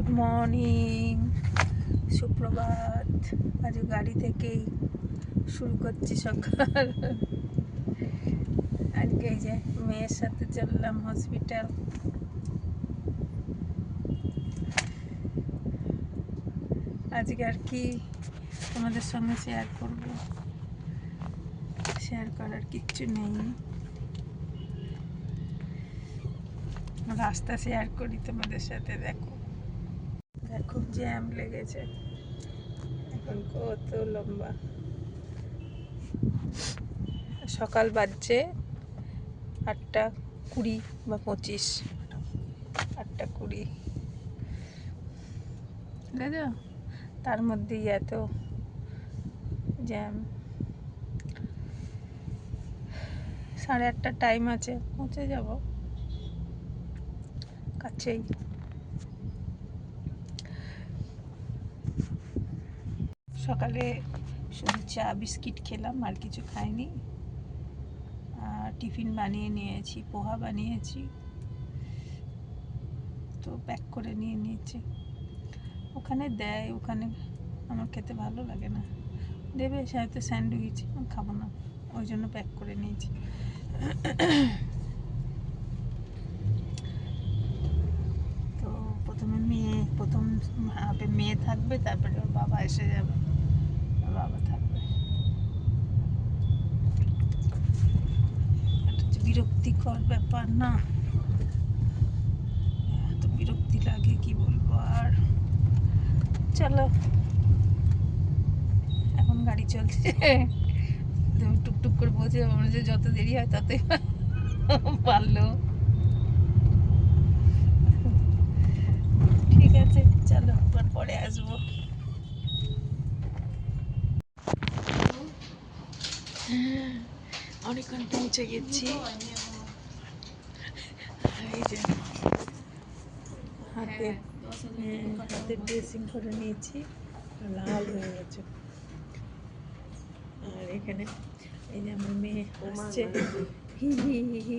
Good morning, সুপ্রভাত। আজ গাড়ি থেকেই শুরু করছি সকাল। আজকে এই যে মেয়ের সাথে চললাম হসপিটাল। আজকে আর কি তোমাদের সঙ্গে শেয়ার করব, শেয়ার করার কিচ্ছু নেই। রাস্তা শেয়ার করি তোমাদের সাথে। দেখো দেখো জ্যাম লেগেছে এখন, কত লম্বা। সকাল বাজছে 8:20 বা 25, 8:20। বুঝেছো, তার মধ্যেই এত জ্যাম। 8:30 টাইম আছে, পৌঁছে যাব কাছেই। সকালে শুধু চা বিস্কিট খেলাম, আর কিছু খাইনি। টিফিন বানিয়ে নিয়েছি, পোহা বানিয়েছি, তো প্যাক করে নিয়ে নিয়েছি। ওখানে দেয়, ওখানে আমার খেতে ভালো লাগে না। দেবে সাথে স্যান্ডউইচ, আমি খাবো না, ওই জন্য প্যাক করে নিয়েছি। তো প্রথম হাফে মেয়ে থাকবে, তারপরে ওর বাবা এসে যাবে, ওর বাবা থাকবে। এটা হচ্ছে বিরক্তিকর ব্যাপার না, এত বিরক্তি লাগে কি বলবো আর। চলো, এখন গাড়ি চলছে, তুমি টুকটুক করে বলছে, মনে হচ্ছে যত দেরি হয় ততই পারলো। ঠিক আছে, চলো আবার পরে আসবো। অনেকক্ষণ পৌঁছে গেছি। এই যে হাতে ড্রেসিং করে নিয়েছি, লাল হয়ে গেছে। আর এখানে এই যে আমার মেয়ে আসছে, হি হি হি হি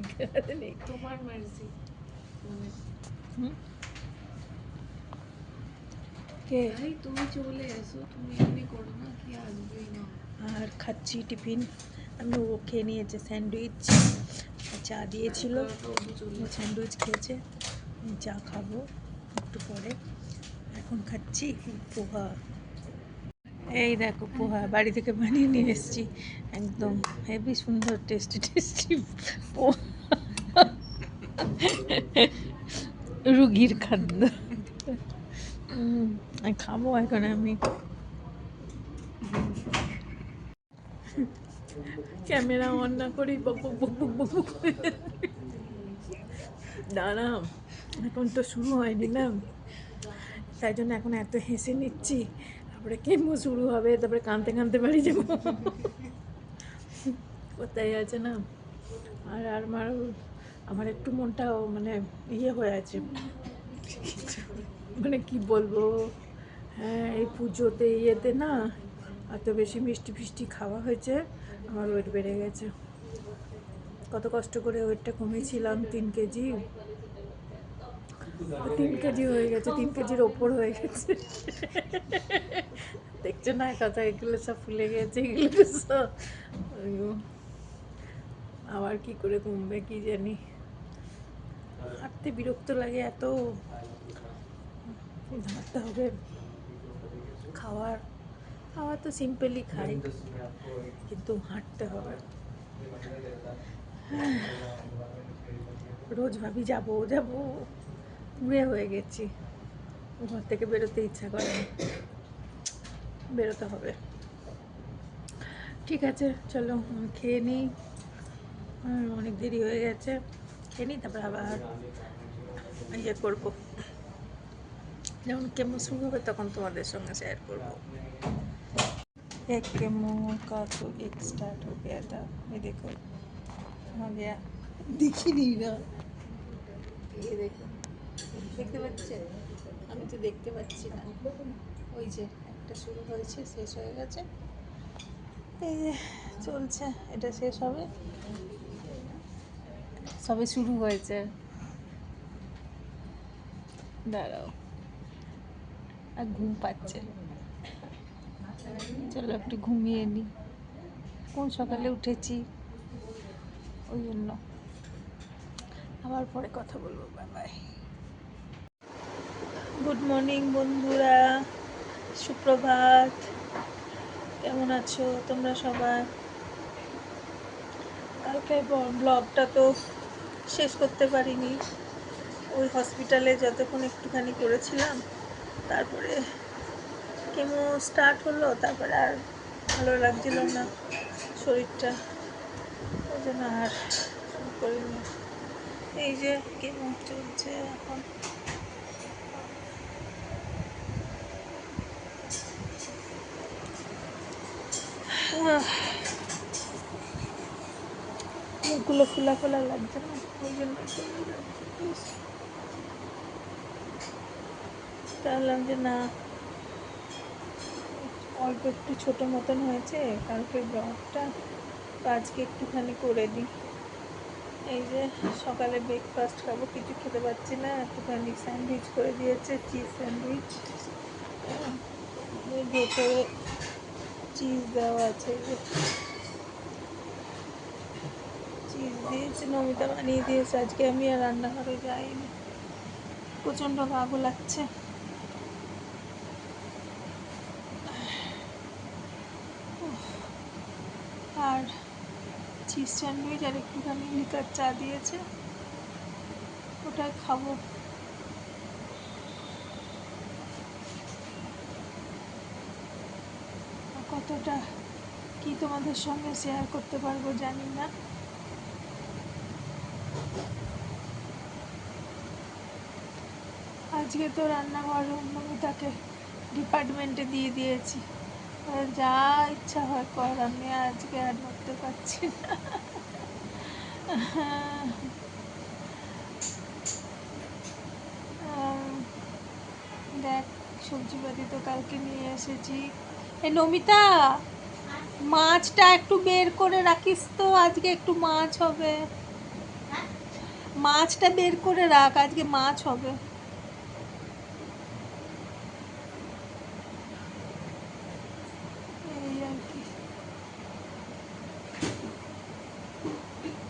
করে। তোমার মার্জি। কে তুমি চলে এসো, তুমি এমনি করো না, কি আসবেই না। আর খাচ্ছি টিফিন, আমি ও খেয়ে নিয়েছে স্যান্ডউইচ, চা দিয়েছিল, ও স্যান্ডউইচ খেয়েছে। চা খাবো একটু পরে। এখন খাচ্ছি পোহা। এই দেখো পোহা বাড়ি থেকে বানিয়ে নিয়ে এসেছি, একদম হেভি সুন্দর টেস্টি টেস্টি পোহা, রুগীর খাদ্য। খাবো এখন আমি। ক্যামেরা অন না করেই বক বক বক বক বক বক করে। দাঁড়া, এখন তো শুরু হয়নি না, তাই জন্য এখন এত হেসে নিচ্ছি। তারপরে কেমো শুরু হবে, তারপরে কাঁদতে কাঁদতে বাড়ি যাবো, কোথায় আছে না। আর আর আমার একটু মনটাও মানে ইয়ে হয়ে আছে, মানে কি বলবো। হ্যাঁ, এই পুজোতে ইয়েতে না এত বেশি মিষ্টি ফিষ্টি খাওয়া হয়েছে, আমার ওয়েট বেড়ে গেছে। কত কষ্ট করে ওয়েটটা কমিয়েছিলাম, 3 কেজি, 3 কেজি হয়ে গেছে, 3 কেজির ওপর হয়ে গেছে। দেখছো না কথা, এগুলো সব ফুলে গেছে, এগুলো সব আবার কি করে কমবে কি জানি। হাঁটতে বিরক্ত লাগে এত, হাঁটতে হবে। খাওয়ার খাওয়া তো সিম্পলি খাই, কিন্তু হাঁটতে হবে। রোজ ভাবি যাবো যাবো, কুড়ে হয়ে গেছি, ঘর থেকে বেরোতে ইচ্ছা করে না, বেরোতে হবে। ঠিক আছে চলো খেয়ে নিই, অনেক দেরি হয়ে গেছে, খেয়ে নিই, তারপর আবার ইয়ে করবো, যখন কেমন শুরু হবে তখন তোমাদের সঙ্গে শেয়ার করবো। एक केमो का तो एक स्टार्ट हो गया था, ये देखो हो गया, दिख ही नहीं रहा, ये देखो, দেখতে পাচ্ছেন? আমি তো দেখতে পাচ্ছি না। ওই যে একটা শুরু হয়েছে, শেষ হয়ে গেছে, এই যে চলছে, এটা শেষ হবে, সবে শুরু হয়েছে। দাঁড়াও, আর ঘুম পাচ্ছে। চলো একটু ঘুমিয়ে নিই, কোন সকালে উঠেছি ওই জন্য। আবার পরে কথা বলবো, বাই বাই। গুড মর্নিং বন্ধুরা, সুপ্রভাত। কেমন আছো তোমরা সবাই? কালকে ব্লগটা তো শেষ করতে পারিনি, ওই হসপিটালে যতক্ষণ একটুখানি করেছিলাম, তারপরে কেমো স্টার্ট হলো, তারপরে আর ভালো লাগছিল না শরীরটা, ওই জন্য আর শুরু করিনি। এই যে কেমো চলছে এখন। মুখগুলো ফোলা ফোলা লাগছে না, ওই জন্য ভাবলাম যে না, অল্প একটু ছোটো মতন হয়েছে কালকের ব্লগটা, আজকে একটুখানি করে দিই। এই যে সকালে ব্রেকফাস্ট খাবো, কিছু খেতে পারছি না, একটুখানি স্যান্ডউইচ করে দিয়েছে, চিজ স্যান্ডউইচ, ভেতরে চিজ দেওয়া আছে, চিজ দিয়েছে, নমিতা বানিয়ে দিয়েছে। আজকে আমি আর রান্নাঘরে যাইনি, প্রচণ্ড রাগও লাগছে। আর চিজ স্যান্ডউইচ আর একটুখানি লিকার চা দিয়েছে, ওটাই খাবো। কতটা কি তোমাদের সঙ্গে শেয়ার করতে পারবো জানি না। আজকে তো রান্নাঘর নমিতাকে ডিপার্টমেন্টে দিয়ে দিয়েছি, যা ইচ্ছা হয় কর, আমি আজকে আর করতে পারছি না। দেখ, সবজিপাতি তো কালকে নিয়ে এসেছি। এই নমিতা, মাছটা একটু বের করে রাখিস তো, আজকে একটু মাছ হবে। মাছটা বের করে রাখ, আজকে মাছ হবে। এই আর কি,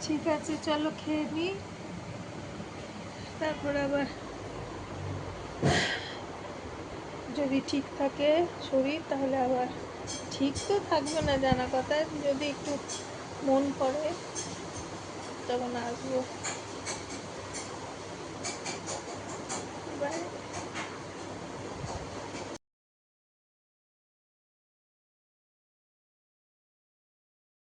ঠিক আছে চলো খেয়ে নিই, তারপরে আবার যদি ঠিক থাকে শরীর, তাহলে আবার, ঠিক তো থাকবে না জানা কথা, যদি একটু মন করে তখন আসবো।